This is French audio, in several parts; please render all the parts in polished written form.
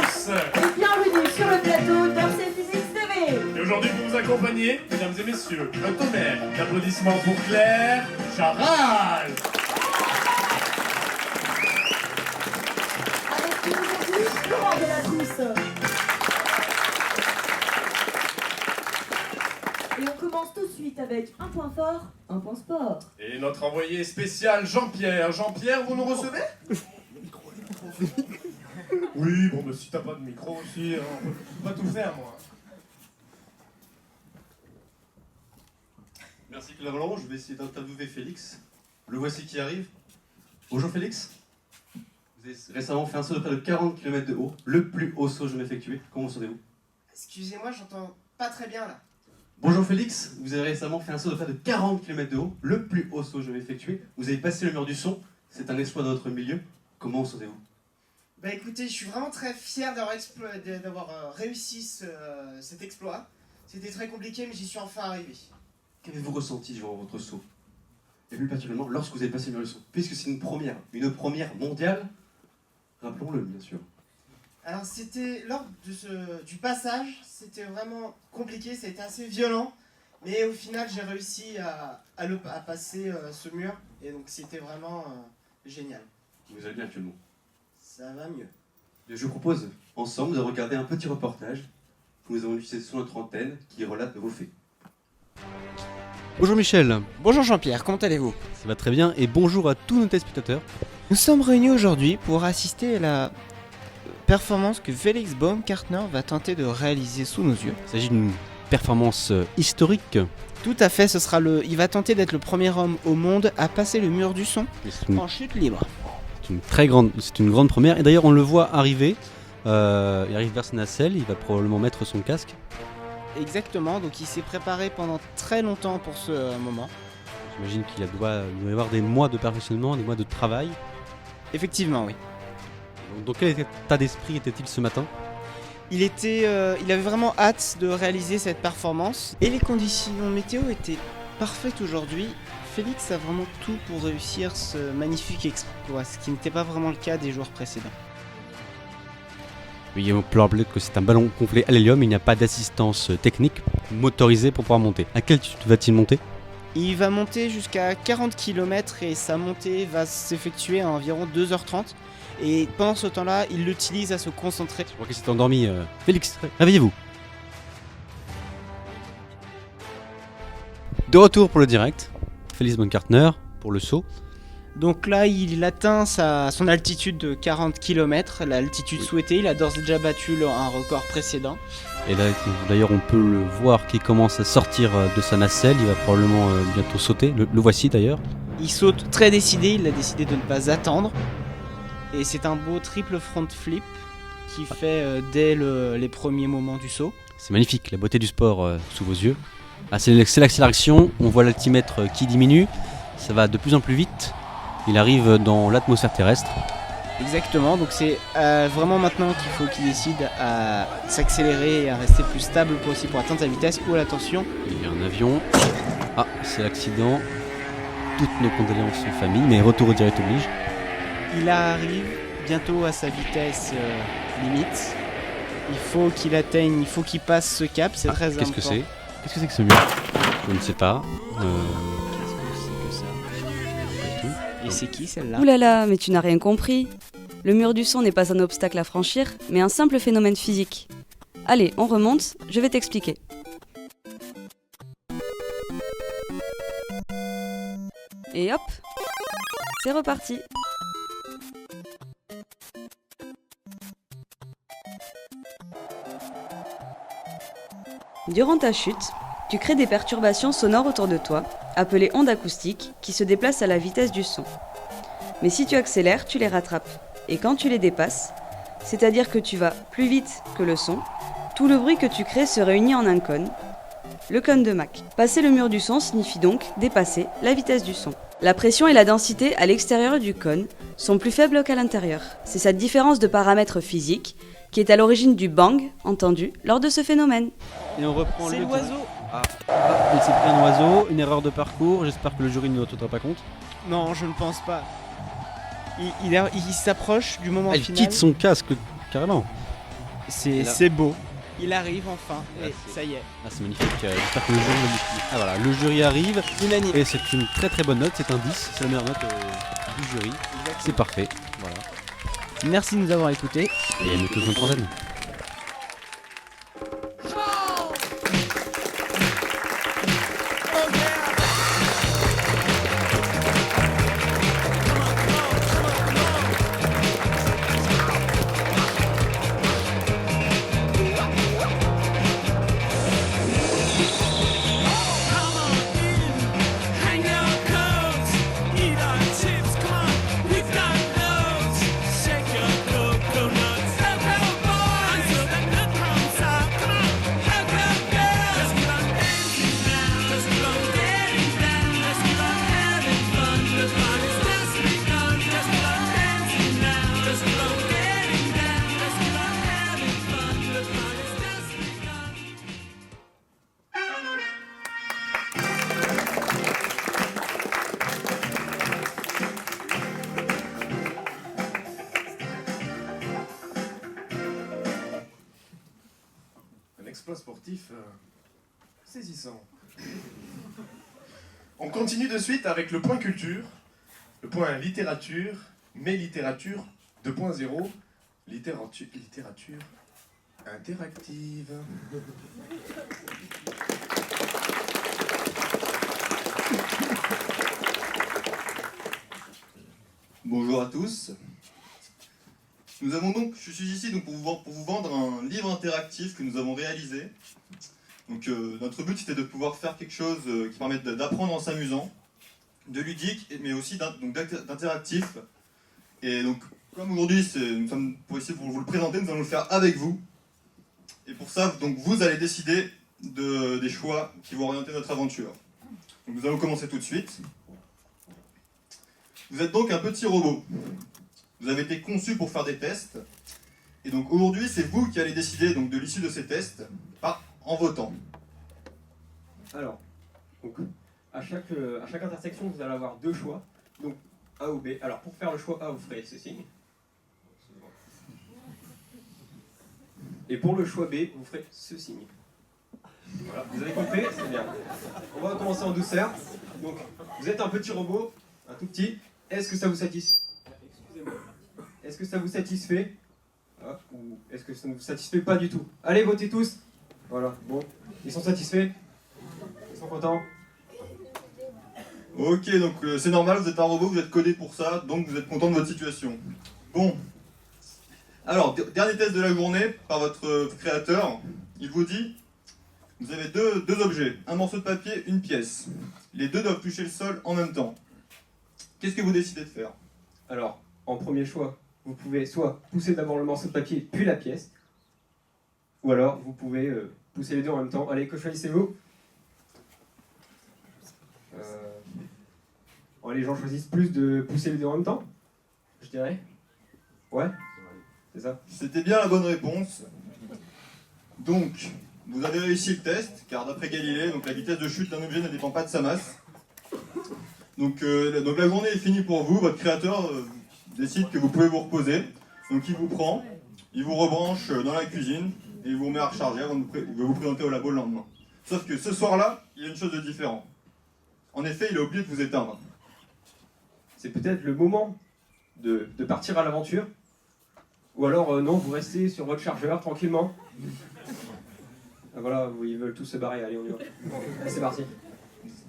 tous. Et bienvenue sur le plateau d'Orsay Physics TV. Et aujourd'hui, pour vous accompagner, mesdames et messieurs, un tonnerre d'applaudissements pour Claire Charal. Avec nous aujourd'hui, Laurent Delacrousse. Et on commence tout de suite avec un point fort, un point sport. Et notre envoyé spécial Jean-Pierre. Jean-Pierre, vous nous recevez? Oui, bon, mais si t'as pas de micro aussi, on peut pas tout faire, moi. Merci Claire Laurent, je vais essayer d'interviewer Félix. Le voici qui arrive. Bonjour Félix. Vous avez récemment fait un saut de près de 40 km de haut, le plus haut saut jamais effectué. Comment vous sentez-vous? Excusez-moi, j'entends pas très bien là. Bonjour Félix, vous avez récemment fait un saut de près de 40 km de haut, le plus haut saut jamais effectué. Vous avez passé le mur du son, c'est un exploit dans notre milieu. Comment vous sentez-vous? Bah écoutez, je suis vraiment très fier d'avoir réussi cet exploit. C'était très compliqué, mais j'y suis enfin arrivé. Qu'avez-vous ressenti durant votre saut? Et plus particulièrement lorsque vous avez passé le mur du son, puisque c'est une première mondiale, rappelons-le bien sûr. Alors c'était lors du passage, c'était vraiment compliqué, c'était assez violent, mais au final j'ai réussi à passer ce mur, et donc c'était vraiment génial. Vous allez bien actuellement? Ça va mieux. Et je vous propose ensemble de regarder un petit reportage que nous avons utilisé sur notre antenne qui relate vos faits. Bonjour Michel, Bonjour Jean-Pierre, comment allez-vous? ça va très bien et bonjour à tous nos téléspectateurs. Nous sommes réunis aujourd'hui pour assister à la performance que Félix Baumgartner va tenter de réaliser sous nos yeux. Il s'agit d'une performance historique. Tout à fait, il va tenter d'être le premier homme au monde à passer le mur du son Et c'est une, en chute libre. c'est une grande première et d'ailleurs on le voit arriver. Il arrive vers sa nacelle, il va probablement mettre son casque. Exactement, donc il s'est préparé pendant très longtemps pour ce moment. J'imagine qu'il doit y avoir des mois de perfectionnement, des mois de travail. Effectivement, oui. Dans quel état d'esprit était-il ce matin? Il avait vraiment hâte de réaliser cette performance et les conditions météo étaient parfaites aujourd'hui. Félix a vraiment tout pour réussir ce magnifique exploit, ce qui n'était pas vraiment le cas des jours précédents. Oui, on peut rappeler que c'est un ballon gonflé à l'hélium, il n'y a pas d'assistance technique motorisée pour pouvoir monter. À quelle altitude va-t-il monter? Il va monter jusqu'à 40 km et sa montée va s'effectuer à environ 2h30. Et pendant ce temps-là, il l'utilise à se concentrer. Je crois qu'il s'est endormi. Félix, réveillez-vous. De retour pour le direct. Félix Baumgartner pour le saut. Donc là, il atteint son altitude de 40 km, l'altitude souhaitée. Il a d'ores et déjà battu un record précédent. Et là, d'ailleurs, on peut le voir qui commence à sortir de sa nacelle. Il va probablement bientôt sauter. Le voici d'ailleurs. Il saute très décidé, il a décidé de ne pas attendre. Et c'est un beau triple front flip qui fait dès les premiers moments du saut. C'est magnifique, la beauté du sport sous vos yeux. Ah, c'est l'accélération, on voit l'altimètre qui diminue. Ça va de plus en plus vite. Il arrive dans l'atmosphère terrestre. Exactement, donc c'est vraiment maintenant qu'il faut qu'il décide à s'accélérer et à rester plus stable possible pour atteindre sa vitesse. Ou attention, Il y a un avion. Ah, c'est l'accident. Toutes nos condoléances aux familles, mais retour au direct oblige. il arrive bientôt à sa vitesse limite. Il faut qu'il passe ce cap, c'est très important. Qu'est-ce que c'est? Qu'est-ce que c'est que ce mur? Je ne sais pas. Qu'est-ce que c'est que ça? Pas du tout. Et c'est qui celle-là? Ouh là là, mais tu n'as rien compris. Le mur du son n'est pas un obstacle à franchir, mais un simple phénomène physique. Allez, on remonte, je vais t'expliquer. Et hop, c'est reparti. Durant ta chute, tu crées des perturbations sonores autour de toi, appelées ondes acoustiques, qui se déplacent à la vitesse du son. Mais si tu accélères, tu les rattrapes. Et quand tu les dépasses, c'est-à-dire que tu vas plus vite que le son, tout le bruit que tu crées se réunit en un cône, le cône de Mach. Passer le mur du son signifie donc dépasser la vitesse du son. La pression et la densité à l'extérieur du cône sont plus faibles qu'à l'intérieur. C'est cette différence de paramètres physiques qui est à l'origine du bang entendu lors de ce phénomène. Et on reprend C'est le l'oiseau. il s'est pris un oiseau, une erreur de parcours. J'espère que le jury ne n'en tiendra pas compte. Non, je ne pense pas. Il s'approche du moment Il final. quitte son casque carrément. C'est beau. Il arrive enfin, et c'est- ça y est. Ah, c'est magnifique. J'espère que le jury ah, voilà, le jury arrive. Unanime. Et c'est une très très bonne note. C'est un 10. C'est la meilleure note du jury. C'est parfait. Voilà. Merci de nous avoir écoutés. Et à nous tous une trentaine. Un exploit sportif saisissant. On continue de suite avec le point culture, le point littérature, mais littérature 2.0, littérature interactive. Bonjour à tous. Je suis ici donc pour vous vendre un livre interactif que nous avons réalisé. Donc, notre but c'était de pouvoir faire quelque chose qui permette d'apprendre en s'amusant, de ludique, mais aussi d'interactif. Et donc, comme aujourd'hui nous sommes pour ici pour vous le présenter, nous allons le faire avec vous. Et pour ça, donc, vous allez décider des choix qui vont orienter notre aventure. Donc, nous allons commencer tout de suite. Vous êtes donc un petit robot. Vous avez été conçu pour faire des tests. Et donc aujourd'hui, c'est vous qui allez décider donc, de l'issue de ces tests en votant. Alors, donc, à chaque intersection, vous allez avoir deux choix, donc A ou B. Alors pour faire le choix A, vous ferez ce signe. Et pour le choix B, vous ferez ce signe. Voilà, vous avez compris? C'est bien. On va commencer en douceur. Donc, vous êtes un petit robot, un tout petit. Est-ce que ça vous satisfait? Excusez-moi. Est-ce que ça vous satisfait? Ou est-ce que ça ne vous satisfait pas du tout? Allez, votez tous. Voilà, bon. Ils sont satisfaits? Ils sont contents? Ok, donc c'est normal, vous êtes un robot, vous êtes codé pour ça, donc vous êtes content de votre situation. Bon. Alors, dernier test de la journée par votre créateur. Il vous dit, vous avez deux objets, un morceau de papier, une pièce. Les deux doivent toucher le sol en même temps. Qu'est-ce que vous décidez de faire? Alors, en premier choix, vous pouvez soit pousser d'abord le morceau de papier, puis la pièce, ou alors vous pouvez pousser les deux en même temps. Allez, que choisissez-vous? Les gens choisissent plus de pousser les deux en même temps, je dirais. Ouais, c'est ça. C'était bien la bonne réponse. Donc, vous avez réussi le test, car d'après Galilée, donc la vitesse de chute d'un objet ne dépend pas de sa masse. Donc la journée est finie pour vous, votre créateur décide que vous pouvez vous reposer. Donc il vous prend, il vous rebranche dans la cuisine et il vous remet à recharger avant de vous présenter au labo le lendemain. Sauf que ce soir-là, il y a une chose de différent. En effet, il a oublié de vous éteindre. C'est peut-être le moment de partir à l'aventure. Ou alors non, vous restez sur votre chargeur tranquillement. Ah, voilà, ils veulent tous se barrer, allez on y va. Allez, c'est parti.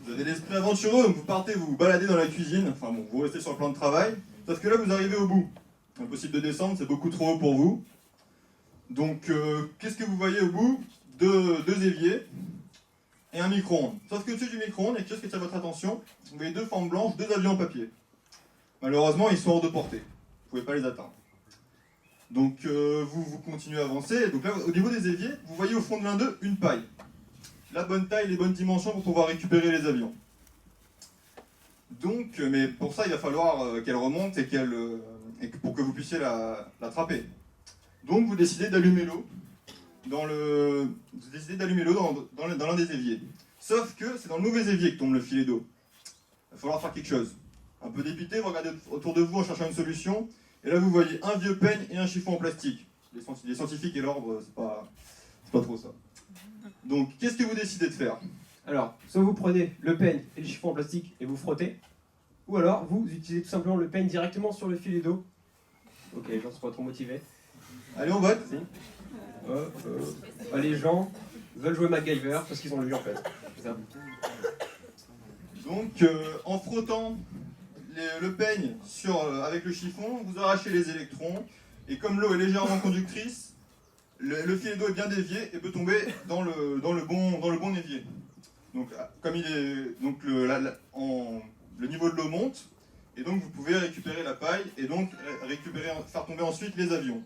Vous avez l'esprit aventureux, donc vous partez, vous vous baladez dans la cuisine, enfin bon, vous restez sur le plan de travail, sauf que là vous arrivez au bout. Impossible de descendre, c'est beaucoup trop haut pour vous. Donc qu'est-ce que vous voyez au bout? Deux éviers et un micro-ondes. Sauf que au-dessus du micro-ondes, il y a quelque chose qui attire votre attention, vous voyez deux formes blanches, deux avions en papier. Malheureusement, ils sont hors de portée, vous ne pouvez pas les atteindre. Donc vous continuez à avancer, donc là au niveau des éviers, vous voyez au fond de l'un d'eux une paille. La bonne taille, les bonnes dimensions pour pouvoir récupérer les avions. Donc, mais pour ça, il va falloir qu'elle remonte et pour que vous puissiez l'attraper. Donc, vous décidez d'allumer l'eau dans l'un des éviers. Sauf que c'est dans le mauvais évier que tombe le filet d'eau. Il va falloir faire quelque chose. Un peu dépité, vous regardez autour de vous en cherchant une solution, et là vous voyez un vieux peigne et un chiffon en plastique. les scientifiques et l'ordre, c'est pas trop ça. Donc, qu'est-ce que vous décidez de faire? Alors, soit vous prenez le peigne et le chiffon en plastique et vous frottez, ou alors vous utilisez tout simplement le peigne directement sur le filet d'eau. Ok, les gens sont pas trop motivés. Allez, on vote. Si. Les gens veulent jouer MacGyver parce qu'ils ont lu en fait. C'est ça. Donc, en frottant le peigne avec le chiffon, vous arrachez les électrons, et comme l'eau est légèrement conductrice, le filet d'eau est bien dévié et peut tomber dans le bon évier. Donc, comme le niveau de l'eau monte, et donc vous pouvez récupérer la paille et donc faire tomber ensuite les avions.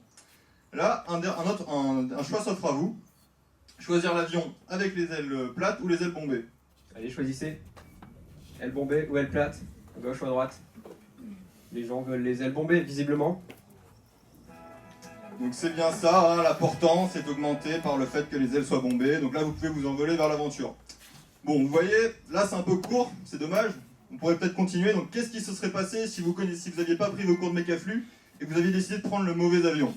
Là, un choix s'offre à vous. Choisir l'avion avec les ailes plates ou les ailes bombées. Allez, choisissez. Aile bombée ou aile plate, à gauche ou à droite. Les gens veulent les ailes bombées, visiblement. Donc c'est bien ça, hein, la portance est augmentée par le fait que les ailes soient bombées. Donc là, vous pouvez vous envoler vers l'aventure. Bon, vous voyez, là c'est un peu court, c'est dommage. On pourrait peut-être continuer. Donc qu'est-ce qui se serait passé si vous n'aviez pas pris vos cours de mécaflux et que vous aviez décidé de prendre le mauvais avion?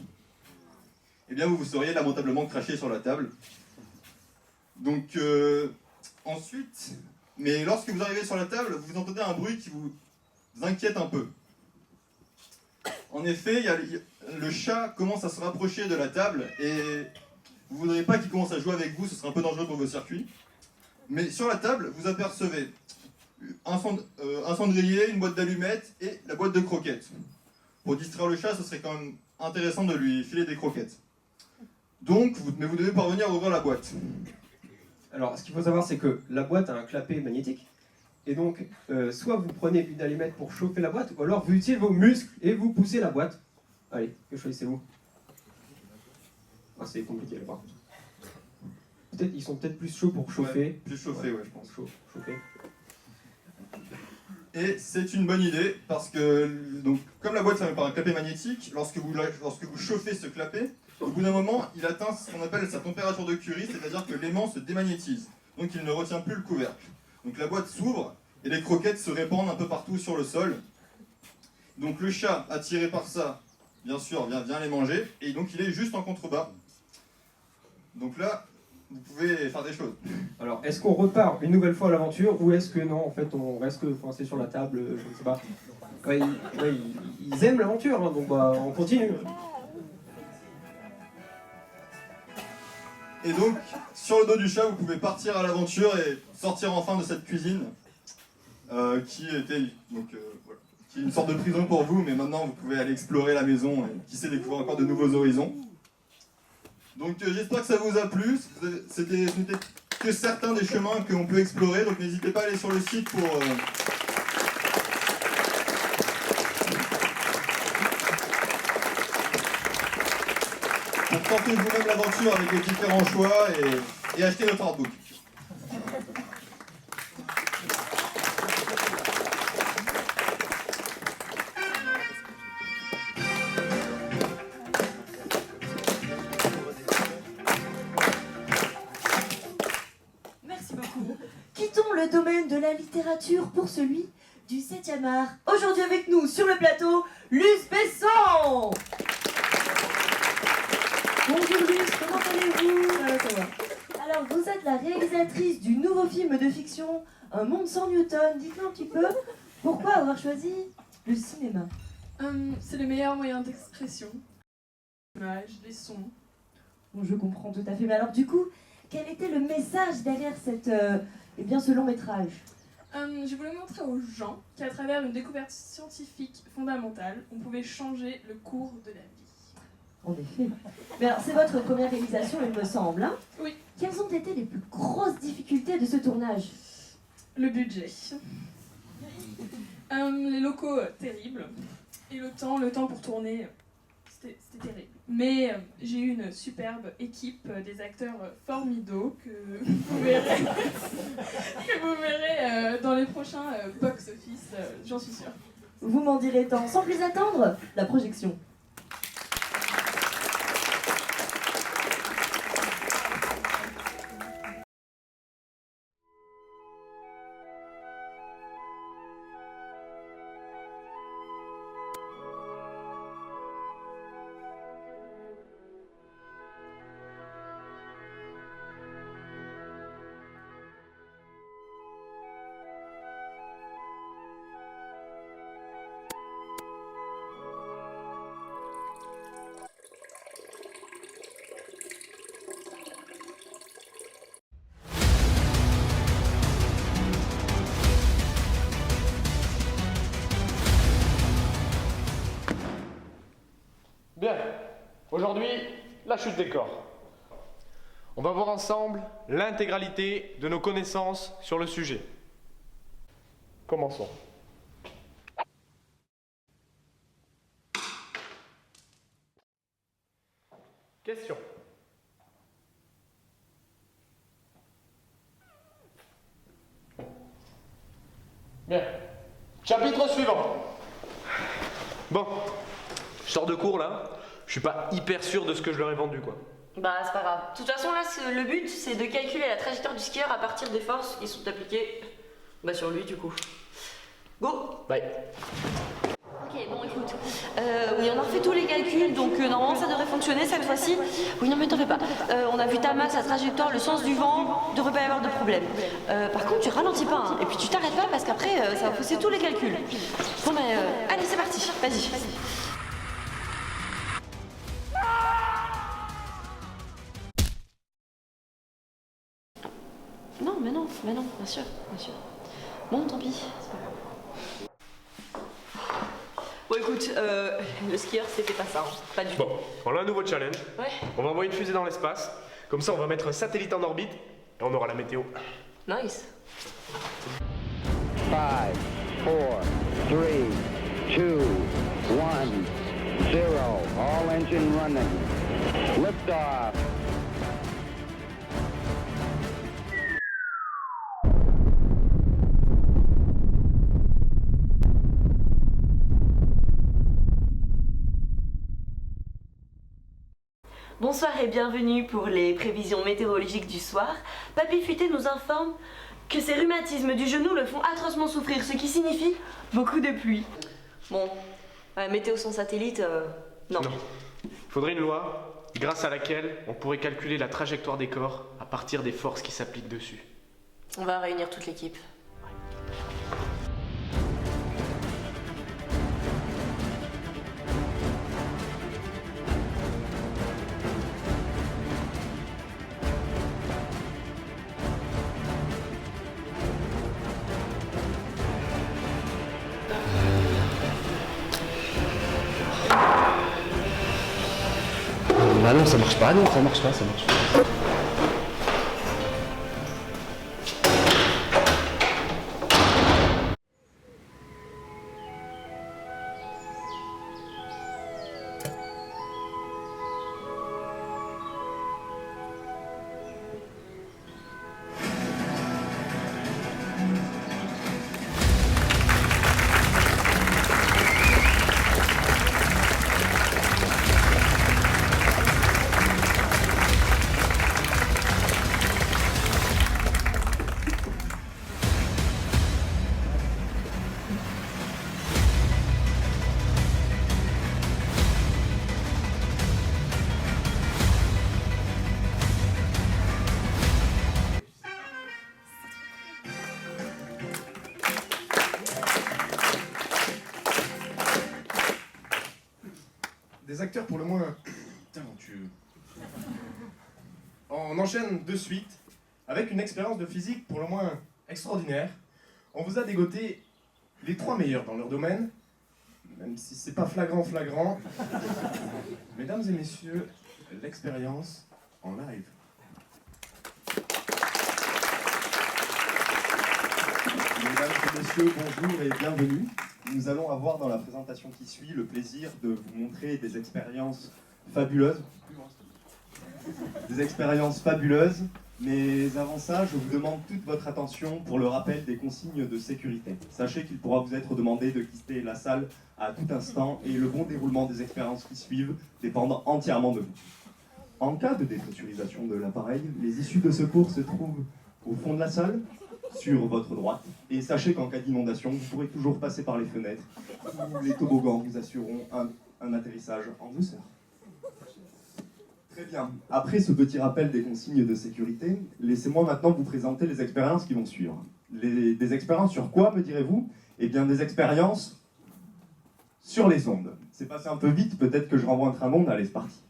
Eh bien, vous vous seriez lamentablement craché sur la table. Donc ensuite, mais lorsque vous arrivez sur la table, vous entendez un bruit qui vous inquiète un peu. En effet, le chat commence à se rapprocher de la table et vous ne voudriez pas qu'il commence à jouer avec vous, ce serait un peu dangereux pour vos circuits. Mais sur la table, vous apercevez un cendrier, une boîte d'allumettes et la boîte de croquettes. Pour distraire le chat, ce serait quand même intéressant de lui filer des croquettes. Donc, mais vous devez parvenir à ouvrir la boîte. Alors, ce qu'il faut savoir, c'est que la boîte a un clapet magnétique. Et donc, soit vous prenez une allumette pour chauffer la boîte, ou alors vous utilisez vos muscles et vous poussez la boîte. Allez, que choisissez-vous? Ah, c'est compliqué là-bas. Ils sont peut-être plus chauds pour chauffer. Ouais, plus chauffer, ouais, je pense. Chauffer. Et c'est une bonne idée, parce que, donc, comme la boîte est fermée par un clapet magnétique, lorsque vous chauffez ce clapet, au bout d'un moment, il atteint ce qu'on appelle sa température de Curie, c'est-à-dire que l'aimant se démagnétise. Donc il ne retient plus le couvercle. Donc la boîte s'ouvre, et les croquettes se répandent un peu partout sur le sol. Donc le chat, attiré par ça, bien sûr, vient les manger, et donc il est juste en contrebas. Donc là, vous pouvez faire des choses. Alors, est-ce qu'on repart une nouvelle fois à l'aventure, ou est-ce que non, en fait, on reste coincé sur la table, je ne sais pas. Ouais, ils aiment l'aventure, hein, donc bah, on continue. Et donc, sur le dos du chat, vous pouvez partir à l'aventure et sortir enfin de cette cuisine, qui est une sorte de prison pour vous, mais maintenant vous pouvez aller explorer la maison et qui sait découvrir encore de nouveaux horizons. Donc j'espère que ça vous a plu, ce n'était que certains des chemins qu'on peut explorer, donc n'hésitez pas à aller sur le site pour tenter vous-même l'aventure avec les différents choix et acheter notre artbook. Merci beaucoup. Quittons le domaine de la littérature pour celui du 7e art. Aujourd'hui avec nous sur le plateau, Luce Besson. Bonjour Luce, comment allez-vous? Ça va. Alors vous êtes la réalisatrice du nouveau film de fiction Un monde sans Newton. Dites-nous un petit peu pourquoi avoir choisi le cinéma. C'est le meilleur moyen d'expression. Les images, les sons. Bon, je comprends tout à fait. Mais alors du coup, quel était le message derrière ce long métrage? Je voulais montrer aux gens qu'à travers une découverte scientifique fondamentale, on pouvait changer le cours de la vie. En effet. Mais alors, c'est votre première réalisation, il me semble, hein? Oui. Quelles ont été les plus grosses difficultés de ce tournage? Le budget. Les locaux terribles. Et le temps pour tourner, c'était terrible. Mais j'ai eu une superbe équipe, des acteurs formidables que vous verrez, dans les prochains box-office, j'en suis sûre. Vous m'en direz tant. Sans plus attendre, la projection. Bien, aujourd'hui, la chute des corps. On va voir ensemble l'intégralité de nos connaissances sur le sujet. Commençons. Question. Bien. Chapitre suivant. Bon, je sors de cours là. Je suis pas hyper sûr de ce que je leur ai vendu quoi. Bah c'est pas grave. De toute façon là le but c'est de calculer la trajectoire du skieur à partir des forces qui sont appliquées sur lui du coup. Go. Bye. Ok bon écoute, oui on a refait tous les calculs donc normalement ça devrait fonctionner cette fois-ci. Oui non mais t'en fais pas. On a vu ta masse, la trajectoire, le sens du vent, devrait pas y avoir de problème. Par contre tu ralentis pas hein, et puis tu t'arrêtes pas parce qu'après ça va fausser tous les calculs. Bon mais allez c'est parti, vas-y. Non, bien sûr. Bon, tant pis. Bon, écoute, le skieur, c'était pas ça, hein. Pas du tout. Bon, on a un nouveau challenge. Ouais. On va envoyer une fusée dans l'espace. Comme ça, on va mettre un satellite en orbite et on aura la météo. Nice. 5, 4, 3, 2, 1, 0. All engine running. Liftoff. Bonsoir et bienvenue pour les prévisions météorologiques du soir. Papy Futé nous informe que ces rhumatismes du genou le font atrocement souffrir, ce qui signifie beaucoup de pluie. Bon, météo sans satellite, non. Il faudrait une loi grâce à laquelle on pourrait calculer la trajectoire des corps à partir des forces qui s'appliquent dessus. On va réunir toute l'équipe. Ah non, ça marche pas, ça marche pas. Des acteurs pour le moins talentueux. On enchaîne de suite avec une expérience de physique pour le moins extraordinaire. On vous a dégoté les 3 meilleurs dans leur domaine, même si c'est pas flagrant. Mesdames et messieurs, l'expérience en live. Mesdames et messieurs, bonjour et bienvenue. Nous allons avoir dans la présentation qui suit le plaisir de vous montrer des expériences fabuleuses. Mais avant ça, je vous demande toute votre attention pour le rappel des consignes de sécurité. Sachez qu'il pourra vous être demandé de quitter la salle à tout instant et le bon déroulement des expériences qui suivent dépendent entièrement de vous. En cas de dépressurisation de l'appareil, les issues de secours se trouvent au fond de la salle, sur votre droite. Et sachez qu'en cas d'inondation, vous pourrez toujours passer par les fenêtres où les toboggans vous assureront un atterrissage en douceur. Très bien. Après ce petit rappel des consignes de sécurité, laissez-moi maintenant vous présenter les expériences qui vont suivre. Des expériences sur quoi, me direz-vous? Eh bien, des expériences sur les ondes. C'est passé un peu vite, peut-être que je renvoie un train d'onde. Allez, c'est parti.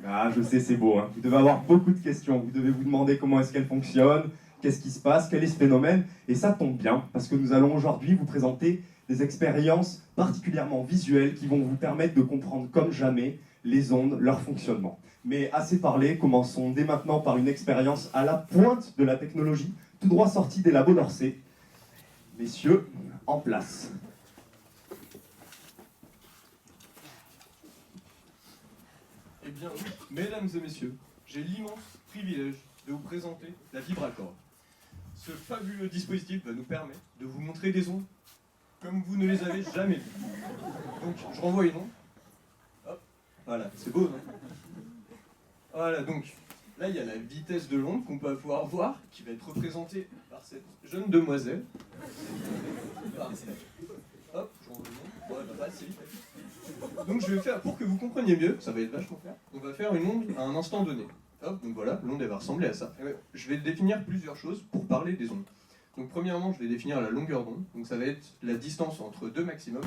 Ah, je sais, c'est beau, hein. Vous devez avoir beaucoup de questions. Vous devez vous demander comment est-ce qu'elle fonctionne, qu'est-ce qui se passe, quel est ce phénomène. Et ça tombe bien, parce que nous allons aujourd'hui vous présenter des expériences particulièrement visuelles qui vont vous permettre de comprendre comme jamais les ondes, leur fonctionnement. Mais assez parlé, commençons dès maintenant par une expérience à la pointe de la technologie, tout droit sortie des labos d'Orsay. Messieurs, en place. Eh bien oui, mesdames et messieurs, j'ai l'immense privilège de vous présenter la Vibracorde. Ce fabuleux dispositif va nous permettre de vous montrer des ondes comme vous ne les avez jamais vues. Donc je renvoie une onde. Hop, voilà, c'est beau, non? Voilà, donc là il y a la vitesse de l'onde qu'on va pouvoir voir, qui va être représentée par cette jeune demoiselle. Hop, je renvoie une onde. Ouais, bah c'est vite. Donc je vais faire, pour que vous compreniez mieux, ça va être vachement clair, on va faire une onde à un instant donné. Hop, donc voilà, l'onde elle va ressembler à ça. Et ouais, je vais définir plusieurs choses pour parler des ondes. Donc premièrement, je vais définir la longueur d'onde, donc ça va être la distance entre deux maximums.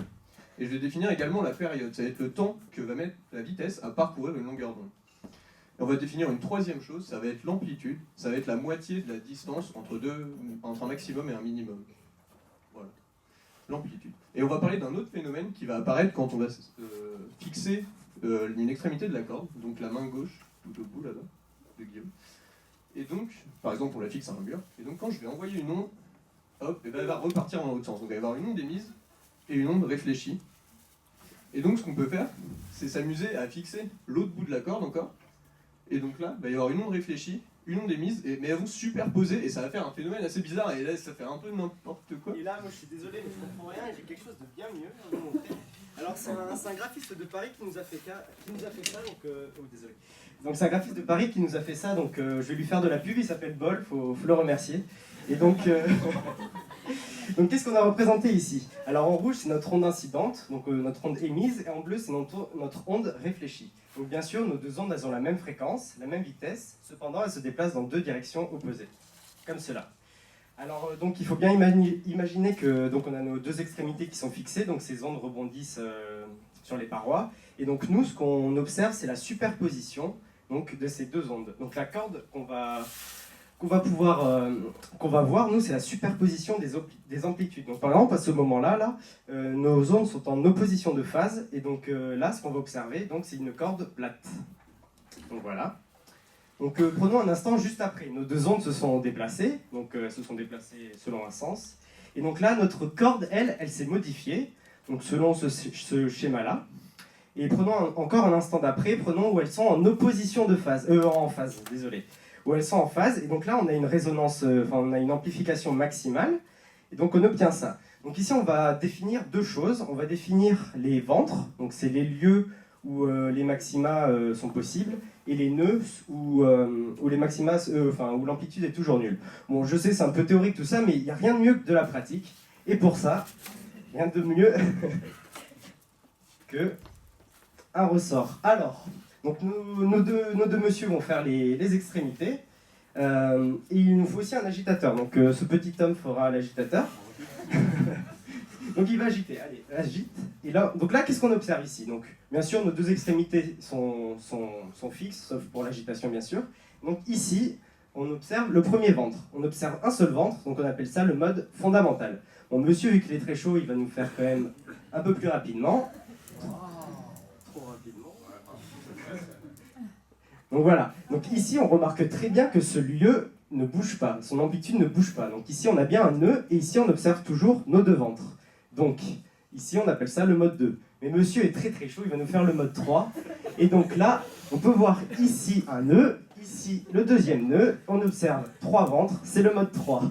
Et je vais définir également la période, ça va être le temps que va mettre la vitesse à parcourir une longueur d'onde. Et on va définir une troisième chose, ça va être l'amplitude, ça va être la moitié de la distance entre un maximum et un minimum. Voilà, l'amplitude. Et on va parler d'un autre phénomène qui va apparaître quand on va fixer une extrémité de la corde, donc la main gauche, tout au bout là-bas, de Guillaume. Et donc, par exemple, on la fixe à un mur, et donc quand je vais envoyer une onde, hop, et ben elle va repartir dans l'autre sens. Donc il va y avoir une onde émise et une onde réfléchie. Et donc ce qu'on peut faire, c'est s'amuser à fixer l'autre bout de la corde encore. Et donc là, il va y avoir une onde réfléchie, une onde émise, mais elles vont se superposer et ça va faire un phénomène assez bizarre. Et là, ça fait un peu n'importe quoi. Et là, moi je suis désolé, mais je comprends rien et j'ai quelque chose de bien mieux à vous montrer. Alors c'est un graphiste de Paris qui nous a fait ça, donc... oh, désolé. Donc c'est un graphiste de Paris qui nous a fait ça, donc je vais lui faire de la pub, il s'appelle Bol, faut le remercier. Et donc, donc qu'est-ce qu'on a représenté ici? Alors en rouge c'est notre onde incidente, donc notre onde émise, et en bleu c'est notre onde réfléchie. Donc bien sûr nos deux ondes elles ont la même fréquence, la même vitesse, cependant elles se déplacent dans deux directions opposées, comme cela. Alors donc il faut bien imaginer que donc on a nos deux extrémités qui sont fixées, donc ces ondes rebondissent sur les parois, et donc nous ce qu'on observe c'est la superposition donc de ces deux ondes. Donc la corde qu'on va voir, nous, c'est la superposition des amplitudes. Donc par exemple, à ce moment-là, nos ondes sont en opposition de phase, et donc là, ce qu'on va observer, donc, c'est une corde plate. Donc voilà. Donc prenons un instant juste après. Nos deux ondes se sont déplacées, donc se sont déplacées selon un sens. Et donc là, notre corde, elle s'est modifiée, donc selon ce schéma-là. Et prenons encore un instant d'après, prenons où elles sont en opposition de phase, où elles sont en phase, et donc là on a une résonance, on a une amplification maximale, et donc on obtient ça. Donc ici on va définir deux choses, on va définir les ventres, donc c'est les lieux où les maxima sont possibles, et les nœuds où les maxima, où l'amplitude est toujours nulle. Bon, je sais c'est un peu théorique tout ça, mais il n'y a rien de mieux que de la pratique, et pour ça, rien de mieux que un ressort. Alors, donc nos deux messieurs vont faire les extrémités, et il nous faut aussi un agitateur, donc ce petit homme fera l'agitateur. Donc il va agiter, allez, agite. Et là, donc là, qu'est-ce qu'on observe ici? Donc, bien sûr, nos deux extrémités sont fixes, sauf pour l'agitation, bien sûr. Donc ici, on observe le premier ventre. On observe un seul ventre, donc on appelle ça le mode fondamental. Bon, monsieur, vu qu'il est très chaud, il va nous faire quand même un peu plus rapidement. Donc voilà, donc ici on remarque très bien que ce lieu ne bouge pas, son amplitude ne bouge pas. Donc ici on a bien un nœud et ici on observe toujours nos deux ventres. Donc ici on appelle ça le mode 2. Mais monsieur est très très chaud, il va nous faire le mode 3. Et donc là, on peut voir ici un nœud, ici le deuxième nœud, on observe 3 ventres, c'est le mode 3.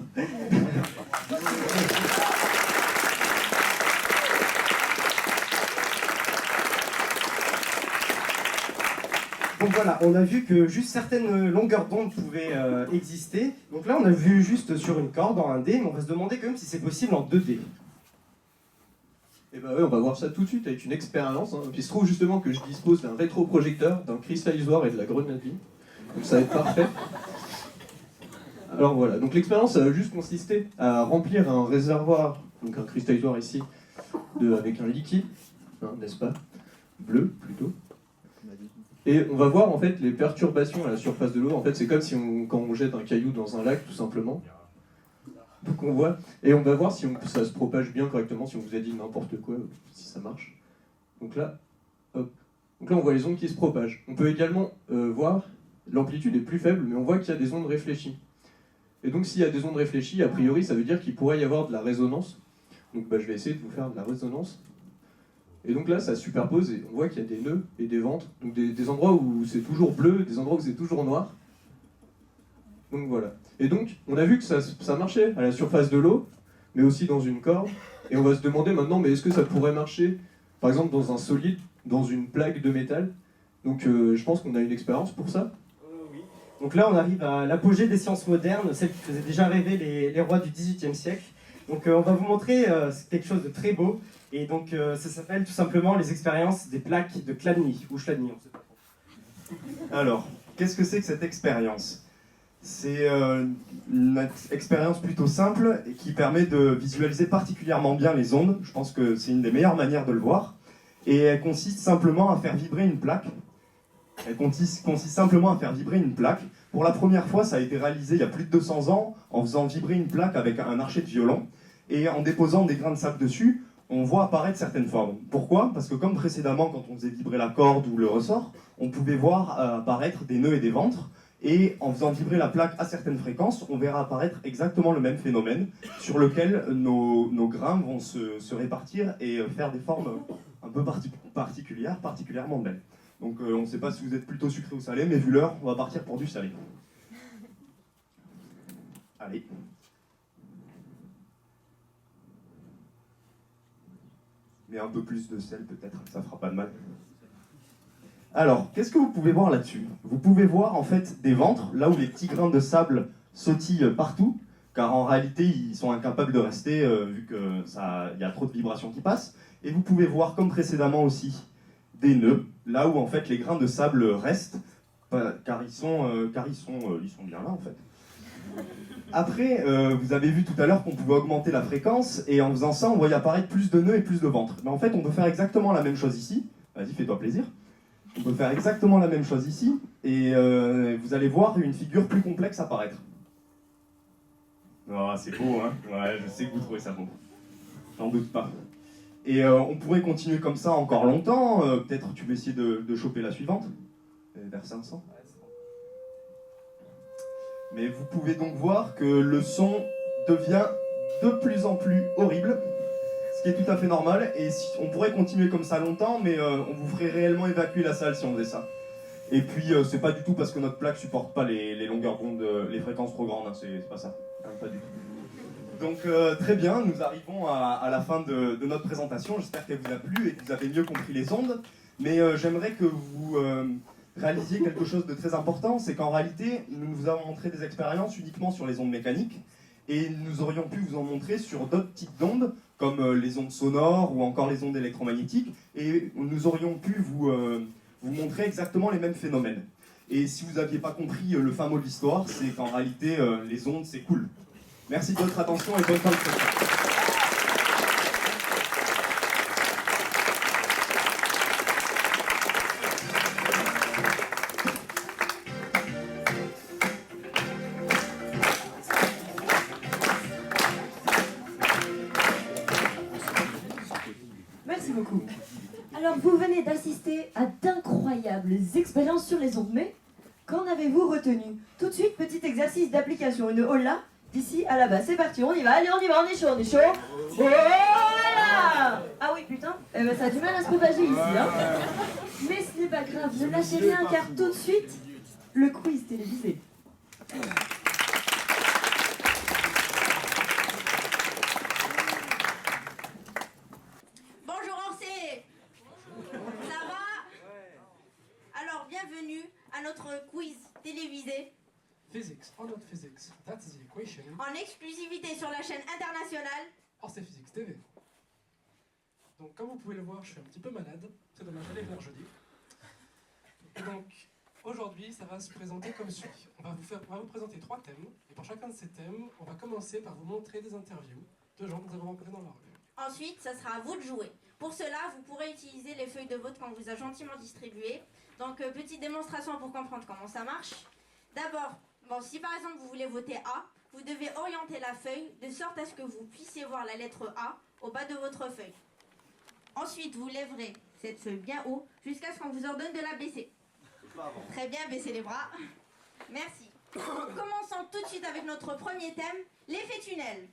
Donc voilà, on a vu que juste certaines longueurs d'onde pouvaient exister. Donc là, on a vu juste sur une corde en 1D, mais on va se demander quand même si c'est possible en 2D. Et bah ouais, on va voir ça tout de suite avec une expérience. Hein. Puis il se trouve justement que je dispose d'un rétroprojecteur, d'un cristallisoire et de la grenadine. Donc ça va être parfait. Alors voilà, donc l'expérience ça va juste consister à remplir un réservoir, donc un cristallisoire ici, avec un liquide, hein, n'est-ce pas? Bleu plutôt. Et on va voir en fait les perturbations à la surface de l'eau. En fait, c'est comme si quand on jette un caillou dans un lac, tout simplement. Donc on voit, et on va voir si ça se propage bien correctement, si on vous a dit n'importe quoi, si ça marche. Donc là, hop. Donc là on voit les ondes qui se propagent. On peut également voir, l'amplitude est plus faible, mais on voit qu'il y a des ondes réfléchies. Et donc s'il y a des ondes réfléchies, a priori ça veut dire qu'il pourrait y avoir de la résonance. Donc je vais essayer de vous faire de la résonance. Et donc là ça se superpose et on voit qu'il y a des nœuds et des ventres. Donc des endroits où c'est toujours bleu, des endroits où c'est toujours noir. Donc voilà. Et donc, on a vu que ça marchait à la surface de l'eau, mais aussi dans une corde. Et on va se demander maintenant, mais est-ce que ça pourrait marcher, par exemple, dans un solide, dans une plaque de métal? Donc je pense qu'on a une expérience pour ça. Oui. Donc là, on arrive à l'apogée des sciences modernes, celles qui faisaient déjà rêver les rois du XVIIIe siècle. Donc on va vous montrer quelque chose de très beau. Et donc ça s'appelle tout simplement les expériences des plaques de Chladni, ou Chladni, on sait pas trop. Alors, qu'est-ce que c'est que cette expérience? C'est une expérience plutôt simple et qui permet de visualiser particulièrement bien les ondes. Je pense que c'est une des meilleures manières de le voir. Et elle consiste simplement à faire vibrer une plaque. Elle consiste simplement à faire vibrer une plaque. Pour la première fois, ça a été réalisé il y a plus de 200 ans en faisant vibrer une plaque avec un archet de violon. Et en déposant des grains de sable dessus, on voit apparaître certaines formes. Pourquoi? Parce que comme précédemment, quand on faisait vibrer la corde ou le ressort, on pouvait voir apparaître des nœuds et des ventres. Et en faisant vibrer la plaque à certaines fréquences, on verra apparaître exactement le même phénomène sur lequel nos grains vont se répartir et faire des formes un peu particulières, particulièrement belles. Donc on ne sait pas si vous êtes plutôt sucré ou salé, mais vu l'heure, on va partir pour du salé. Allez. Mais un peu plus de sel peut-être, ça fera pas de mal. Alors, qu'est-ce que vous pouvez voir là-dessus? Vous pouvez voir en fait des ventres, là où les petits grains de sable sautillent partout, car en réalité ils sont incapables de rester vu qu'il y a trop de vibrations qui passent. Et vous pouvez voir comme précédemment aussi des nœuds, là où en fait les grains de sable restent, car ils sont bien là en fait. Après, vous avez vu tout à l'heure qu'on pouvait augmenter la fréquence, et en faisant ça on voyait apparaître plus de nœuds et plus de ventres. Mais en fait on peut faire exactement la même chose ici. Vas-y, fais-toi plaisir. On peut faire exactement la même chose ici, et vous allez voir une figure plus complexe apparaître. Oh, c'est beau, hein? Ouais, je sais que vous trouvez ça beau. J'en doute pas. Et on pourrait continuer comme ça encore longtemps. Peut-être tu veux essayer de choper la suivante, vers 500. Mais vous pouvez donc voir que le son devient de plus en plus horrible. Ce qui est tout à fait normal, et on pourrait continuer comme ça longtemps, mais on vous ferait réellement évacuer la salle si on faisait ça. Et puis c'est pas du tout parce que notre plaque supporte pas les longueurs d'onde, les fréquences trop grandes, hein, c'est pas ça, hein, pas du tout. Donc très bien, nous arrivons à la fin de notre présentation, j'espère qu'elle vous a plu et que vous avez mieux compris les ondes, mais j'aimerais que vous réalisiez quelque chose de très important, c'est qu'en réalité, nous vous avons montré des expériences uniquement sur les ondes mécaniques, et nous aurions pu vous en montrer sur d'autres types d'ondes, comme les ondes sonores ou encore les ondes électromagnétiques, et nous aurions pu vous montrer exactement les mêmes phénomènes. Et si vous n'aviez pas compris le fin mot de l'histoire, c'est qu'en réalité, les ondes, c'est cool. Merci de votre attention et bonne fin de présentation. Merci beaucoup. Alors, vous venez d'assister à d'incroyables expériences sur les ondes, mais qu'en avez-vous retenu? Tout de suite, petit exercice d'application. Une hola d'ici à là-bas. C'est parti, on y va, allez, on y va, on est chaud, on est chaud. Voilà! Ah oui, putain, eh ben, ça a du mal à se propager ici. Hein. Mais ce n'est pas grave, ne lâchez rien, car tout de suite, le quiz télévisé. Ça va? Alors, bienvenue à notre quiz télévisé. Physics or not physics, that's the equation. En exclusivité sur la chaîne internationale. Or c'est Physics TV. Donc comme vous pouvez le voir, je suis un petit peu malade. C'est dommage, j'allais venir jeudi. Et donc, aujourd'hui, ça va se présenter comme suit. On va vous présenter 3 thèmes. Et pour chacun de ces thèmes, on va commencer par vous montrer des interviews de gens que nous avons rencontrés dans la rue. Ensuite, ça sera à vous de jouer. Pour cela, vous pourrez utiliser les feuilles de vote qu'on vous a gentiment distribuées. Donc, petite démonstration pour comprendre comment ça marche. D'abord, bon, si par exemple vous voulez voter A, vous devez orienter la feuille de sorte à ce que vous puissiez voir la lettre A au bas de votre feuille. Ensuite, vous lèverez cette feuille bien haut jusqu'à ce qu'on vous ordonne de la baisser. Très bien, baissez les bras. Merci. Commençons tout de suite avec notre premier thème, l'effet tunnel.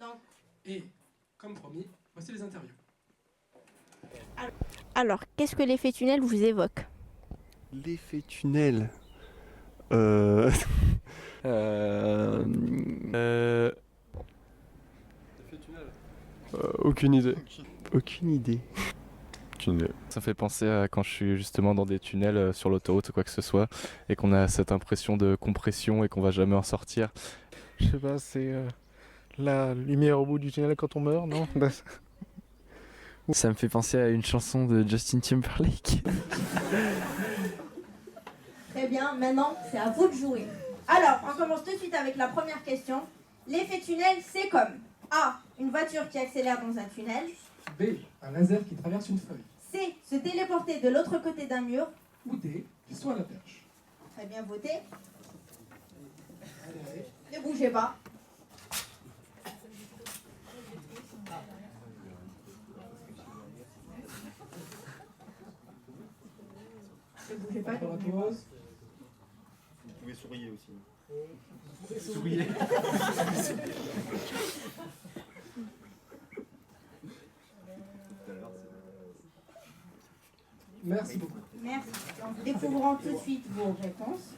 Donc, Et, comme promis, voici les interviews. alors, qu'est-ce que l'effet tunnel vous évoque? L'effet tunnel. Aucune idée. Aucune idée. Ça fait penser à quand je suis justement dans des tunnels sur l'autoroute ou quoi que ce soit et qu'on a cette impression de compression et qu'on va jamais en sortir. Je sais pas, c'est la lumière au bout du tunnel quand on meurt, non? Ça me fait penser à une chanson de Justin Timberlake. Très bien, maintenant, c'est à vous de jouer. Alors, on commence tout de suite avec la première question. L'effet tunnel, c'est comme A, une voiture qui accélère dans un tunnel. B, un laser qui traverse une feuille. C, se téléporter de l'autre côté d'un mur. Ou D, qui soit à la perche. Très bien voté. Ne bougez pas. Ne bougez pas. Vous pouvez sourire aussi. Souriez. Merci beaucoup. Merci. Donc, découvrons tout de suite vos réponses.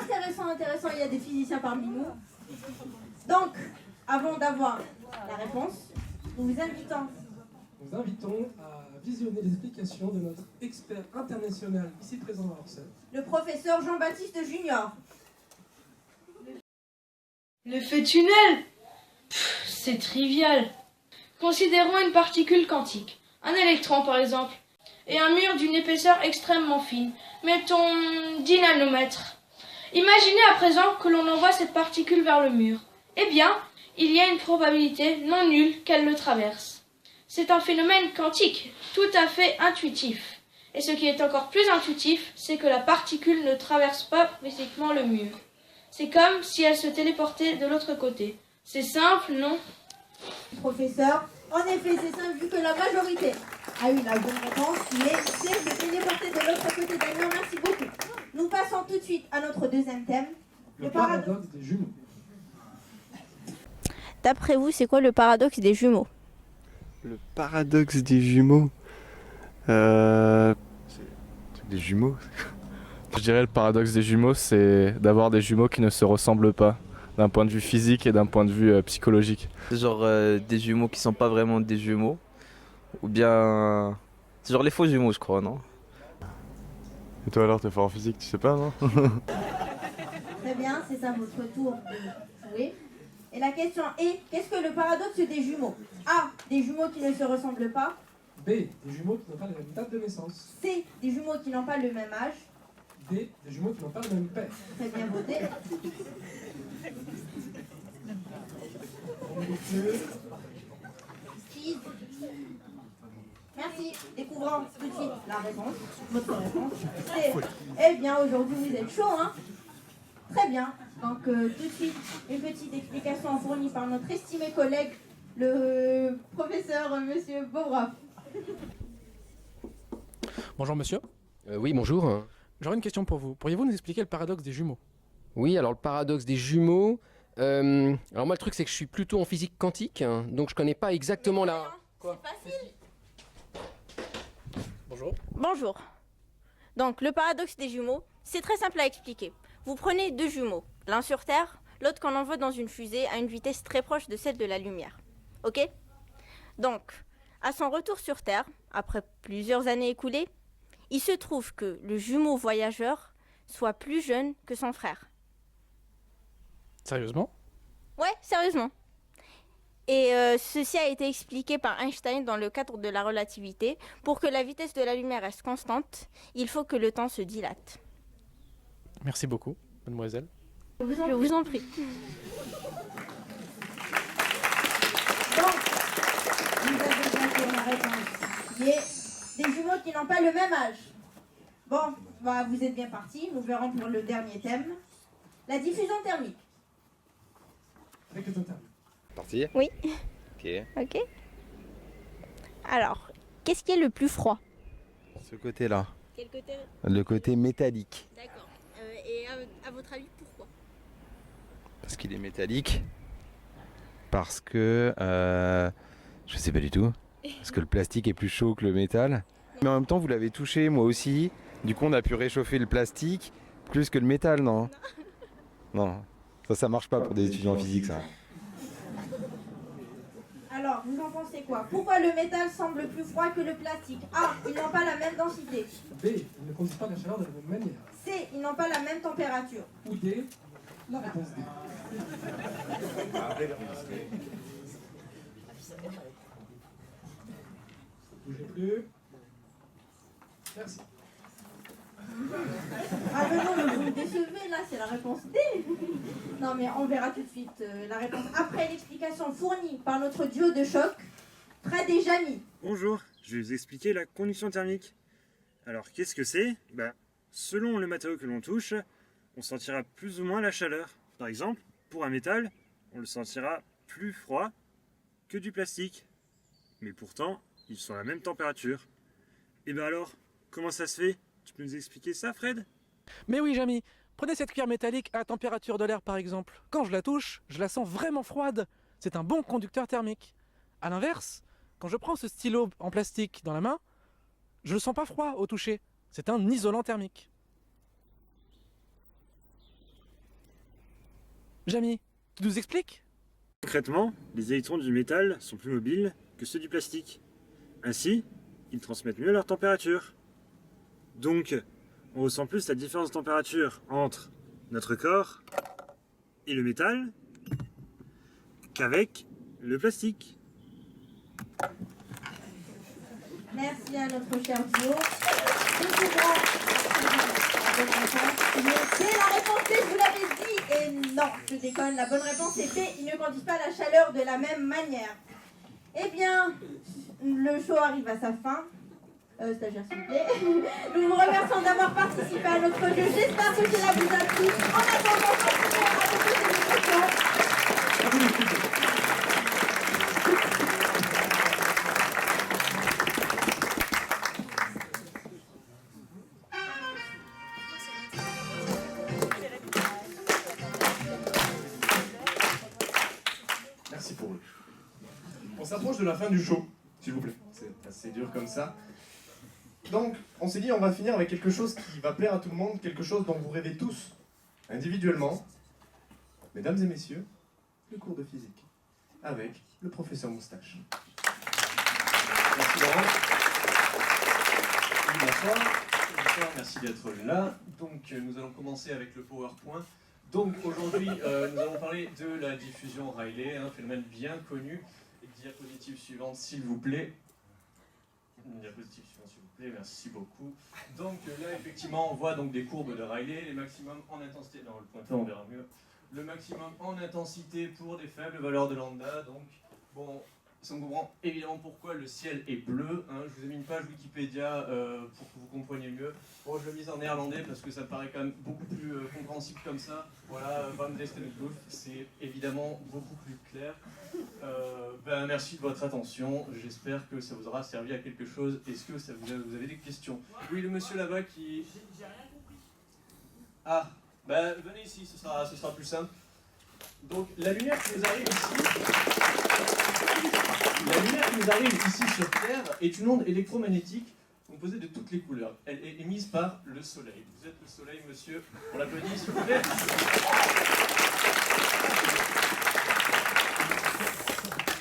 Intéressant, intéressant, il y a des physiciens parmi nous. Donc, avant d'avoir la réponse, nous vous invitons. Nous invitons à visionner les explications de notre expert international ici présent à Orsay. Le professeur Jean-Baptiste Junior. L'effet tunnel, c'est trivial. Considérons une particule quantique, un électron par exemple, et un mur d'une épaisseur extrêmement fine, mettons 10 nanomètres. Imaginez à présent que l'on envoie cette particule vers le mur. Eh bien, il y a une probabilité non nulle qu'elle le traverse. C'est un phénomène quantique, tout à fait intuitif. Et ce qui est encore plus intuitif, c'est que la particule ne traverse pas physiquement le mur. C'est comme si elle se téléportait de l'autre côté. C'est simple, non? Professeur, en effet, c'est simple vu que la majorité a eu la bonne réponse, mais c'est de téléporter de l'autre côté d'un mur. Merci beaucoup. Nous passons tout de suite à notre deuxième thème. Le paradoxe des jumeaux. D'après vous, c'est quoi le paradoxe des jumeaux? Le paradoxe des jumeaux. Des jumeaux. Je dirais le paradoxe des jumeaux, c'est d'avoir des jumeaux qui ne se ressemblent pas, d'un point de vue physique et d'un point de vue psychologique. C'est genre des jumeaux qui sont pas vraiment des jumeaux, ou bien c'est genre les faux jumeaux, je crois, non? Et toi alors, t'es fort en physique, tu sais pas, non? Très bien, c'est ça votre tour de jouer. Et la question est, qu'est-ce que le paradoxe des jumeaux? A, des jumeaux qui ne se ressemblent pas. B, des jumeaux qui n'ont pas la même date de naissance. C, des jumeaux qui n'ont pas le même âge. D, des jumeaux qui n'ont pas le même père. Très bien voté. Cheese. Merci. Découvrons tout de suite la réponse. Votre réponse. Eh bien, aujourd'hui, vous êtes chaud, hein? Très bien. Donc, tout de suite, une petite explication fournie par notre estimé collègue, le professeur Monsieur Beaubraf. Bonjour monsieur. Oui, bonjour. J'aurais une question pour vous. Pourriez-vous nous expliquer le paradoxe des jumeaux? Oui, alors le paradoxe des jumeaux. Alors moi le truc c'est que je suis plutôt en physique quantique, hein, donc je connais pas exactement la... C'est facile. Bonjour. Bonjour. Donc, le paradoxe des jumeaux, c'est très simple à expliquer. Vous prenez deux jumeaux, l'un sur Terre, l'autre qu'on envoie dans une fusée à une vitesse très proche de celle de la lumière. Ok? Donc, à son retour sur Terre, après plusieurs années écoulées, il se trouve que le jumeau voyageur soit plus jeune que son frère. Sérieusement? Ouais, sérieusement. Et ceci a été expliqué par Einstein dans le cadre de la relativité. Pour que la vitesse de la lumière reste constante, il faut que le temps se dilate. Merci beaucoup, mademoiselle. Je vous en prie. Donc, vous avez bien fait la réponse. Qui est des jumeaux qui n'ont pas le même âge. Bon, bah, vous êtes bien partis. Nous verrons pour le dernier thème. La diffusion thermique. quelques interviews. Parti? Oui. Ok. Ok. Alors, qu'est-ce qui est le plus froid? Ce côté-là. Quel côté? Le côté métallique. D'accord. Et à votre avis, pourquoi? Parce qu'il est métallique. Parce que... je sais pas du tout. Parce que le plastique est plus chaud que le métal. Mais en même temps, vous l'avez touché, moi aussi. Du coup, on a pu réchauffer le plastique plus que le métal, non? Non. Ça marche pas pour des étudiants en physique, ça. Alors, vous en pensez quoi? Pourquoi le métal semble plus froid que le plastique? A. Ils n'ont pas la même densité. B. Ils ne conduisent pas la chaleur de la même manière. C. Ils n'ont pas la même température. Ou D. La réponse D. Bougez plus. Merci. Ah mais non, mais vous me décevez là, c'est la réponse D. Non mais on verra tout de suite la réponse après l'explication fournie par notre duo de choc, Fred et Jamy. Bonjour, je vais vous expliquer la conduction thermique. Alors qu'est-ce que c'est? Selon le matériau que l'on touche, on sentira plus ou moins la chaleur. Par exemple, pour un métal, on le sentira plus froid que du plastique. Mais pourtant, ils sont à la même température. Et ben alors, comment ça se fait? Tu peux nous expliquer ça, Fred? Mais oui, Jamy, prenez cette cuillère métallique à la température de l'air par exemple. Quand je la touche, je la sens vraiment froide. C'est un bon conducteur thermique. A l'inverse, quand je prends ce stylo en plastique dans la main, je le sens pas froid au toucher. C'est un isolant thermique. Jamy, tu nous expliques? Concrètement, les électrons du métal sont plus mobiles que ceux du plastique. Ainsi, ils transmettent mieux leur température. Donc, on ressent plus la différence de température entre notre corps et le métal qu'avec le plastique. Merci à notre cher duo. C'est la réponse C, je vous l'avais dit. Et non, je déconne, la bonne réponse est B. Ils ne conduisent pas la chaleur de la même manière. Eh bien, le show arrive à sa fin. Stagiaire, s'il vous plaît. Nous vous remercions d'avoir participé à notre jeu. J'espère que cela vous a plu. En attendant, continuez à adopter ces questions. Merci pour eux. On s'approche de la fin du show, s'il vous plaît. C'est assez dur comme ça. Donc, on s'est dit, on va finir avec quelque chose qui va plaire à tout le monde, quelque chose dont vous rêvez tous, individuellement. Mesdames et messieurs, le cours de physique, avec le professeur Moustache. Merci Laurent. Bonsoir. Bonsoir, merci d'être là. Donc nous allons commencer avec le PowerPoint. Donc aujourd'hui nous allons parler de la diffusion Rayleigh, un phénomène bien connu. Diapositive suivante s'il vous plaît. Diapositive suivante s'il vous plaît, merci beaucoup. Donc là effectivement on voit donc des courbes de Rayleigh, les maximums en intensité, non le pointeur on verra mieux. Le maximum en intensité pour des faibles valeurs de lambda, donc bon, ça on comprend évidemment pourquoi le ciel est bleu, hein. Je vous ai mis une page Wikipédia pour que vous compreniez mieux. Bon, je l'ai mise en néerlandais parce que ça paraît quand même beaucoup plus compréhensible comme ça. Voilà, Van Destenbloef, c'est évidemment beaucoup plus clair. Merci de votre attention, j'espère que ça vous aura servi à quelque chose. Est-ce que ça vous avez des questions? Oui, le monsieur là-bas qui... J'ai rien compris. Ah, venez ici, ce sera plus simple. Donc la lumière qui nous arrive ici sur Terre est une onde électromagnétique composée de toutes les couleurs. Elle est émise par le soleil. Vous êtes le soleil, monsieur. On l'applaudit, s'il vous plaît.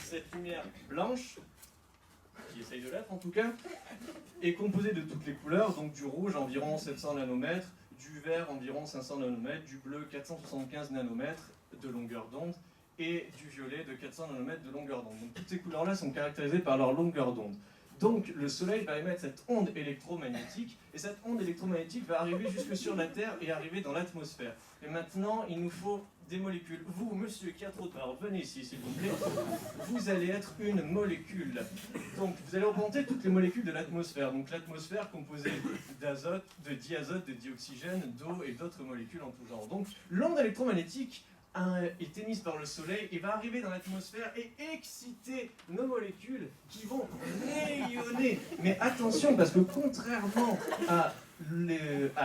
Cette lumière blanche, qui essaye de l'être en tout cas, est composée de toutes les couleurs, donc du rouge environ 700 nanomètres, du vert environ 500 nanomètres, du bleu 475 nanomètres de longueur d'onde, et du violet de 400 nanomètres de longueur d'onde. Donc toutes ces couleurs-là sont caractérisées par leur longueur d'onde. Donc le soleil va émettre cette onde électromagnétique, et cette onde électromagnétique va arriver jusque sur la Terre et arriver dans l'atmosphère. Et maintenant, il nous faut des molécules. Vous, monsieur qui a trop tard, venez ici s'il vous plaît. Vous allez être une molécule. Donc vous allez représenter toutes les molécules de l'atmosphère. Donc l'atmosphère composée d'azote, de diazote, de dioxygène, d'eau et d'autres molécules en tout genre. Donc l'onde électromagnétique est émise par le soleil et va arriver dans l'atmosphère et exciter nos molécules qui vont rayonner. Mais attention, parce que contrairement à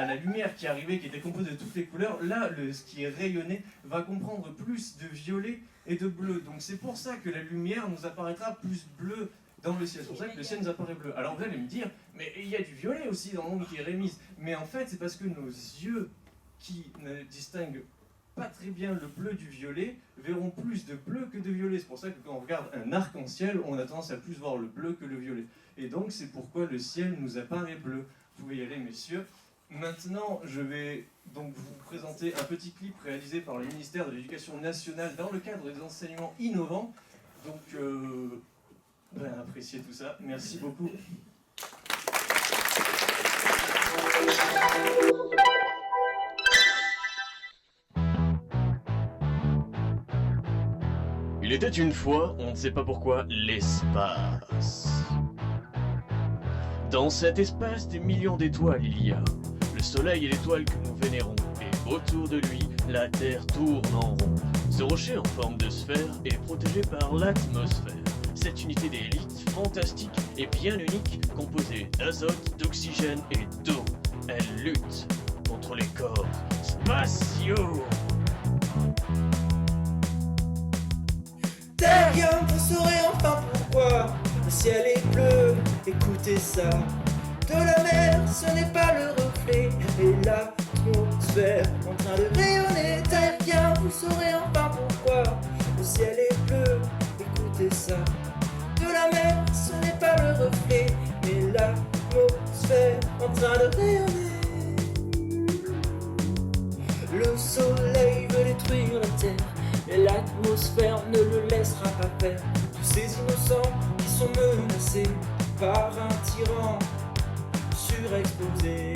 la lumière qui arrivait, qui était composée de toutes les couleurs, là, ce qui est rayonné va comprendre plus de violet et de bleu. Donc c'est pour ça que la lumière nous apparaîtra plus bleue dans le ciel. C'est pour ça que le ciel nous apparaît bleu. Alors vous allez me dire, mais il y a du violet aussi dans le monde qui est rémise. Mais en fait, c'est parce que nos yeux qui ne distinguent pas très bien le bleu du violet verront plus de bleu que de violet. C'est pour ça que quand on regarde un arc-en-ciel, on a tendance à plus voir le bleu que le violet. Et donc c'est pourquoi le ciel nous apparaît bleu. Vous pouvez y aller, messieurs. Maintenant, je vais donc vous présenter un petit clip réalisé par le ministère de l'Éducation nationale dans le cadre des enseignements innovants. Donc, appréciez tout ça. Merci beaucoup. Il était une fois, on ne sait pas pourquoi, l'espace. Dans cet espace, des millions d'étoiles il y a. Le soleil est l'étoile que nous vénérons, et autour de lui, la Terre tourne en rond. Ce rocher en forme de sphère est protégé par l'atmosphère. Cette unité d'élite fantastique et bien unique, composée d'azote, d'oxygène et d'eau. Elle lutte contre les corps spatiaux. Terrien, vous saurez enfin pourquoi le ciel est bleu, écoutez ça. De la mer, ce n'est pas le reflet, et l'atmosphère en train de rayonner. Terrien, vous saurez enfin pourquoi le ciel est bleu, écoutez ça. De la mer, ce n'est pas le reflet, mais l'atmosphère en train de rayonner. Le soleil veut détruire la terre, et l'atmosphère ne le laissera pas faire. Tous ces innocents qui sont menacés par un tyran surexposé.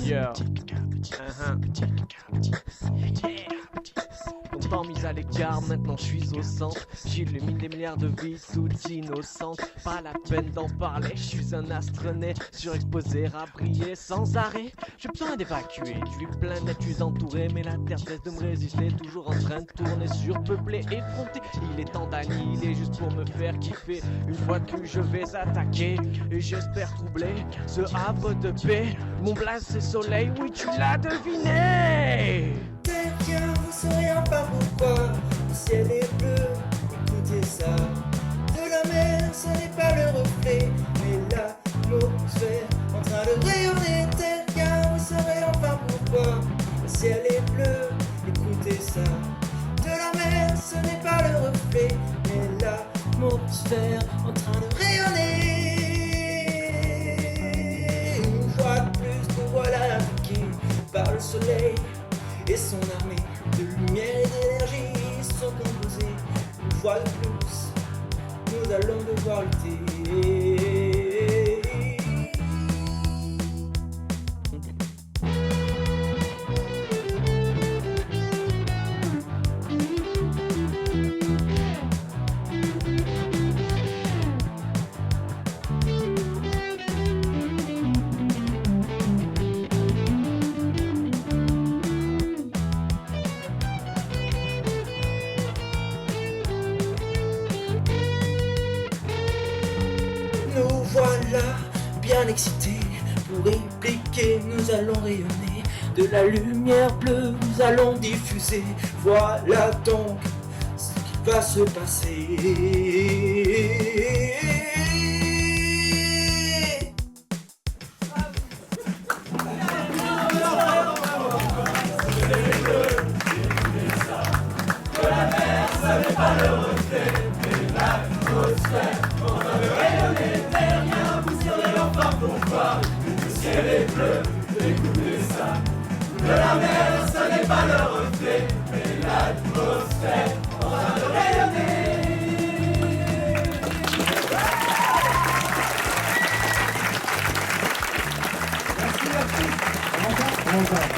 Yeah. Longtemps mis à l'écart, maintenant je suis au centre. J'illumine des milliards de vies toutes innocentes. Pas la peine d'en parler, je suis un astre né, surexposé à briller sans arrêt. J'ai besoin d'évacuer du planète, je suis entouré, mais la terre cesse de me résister. Toujours en train de tourner, surpeuplé, effronté. Il est temps d'annihiler juste pour me faire kiffer. Une fois que je vais attaquer, et j'espère troubler ce havre de paix. Mon blaze c'est soleil, oui tu l'as deviné. Terrien, vous saurez enfin pourquoi le ciel est bleu, écoutez ça. De la mer, ce n'est pas le reflet, mais l'atmosphère en train de rayonner. Terrien, vous saurez enfin pourquoi le ciel est bleu, écoutez ça. De la mer, ce n'est pas le reflet, mais l'atmosphère en train de rayonner. Une fois de plus, nous voilà attaqués par le soleil et son armée de lumière et d'énergie sont composés. Une fois de plus, nous allons devoir lutter. Bien excités pour répliquer, nous allons rayonner de la lumière bleue, nous allons diffuser. Voilà donc ce qui va se passer. Pourquoi le ciel est bleu, écoutez ça. De la mer, ce n'est pas le reflet, mais l'atmosphère en train de rayonner. Merci.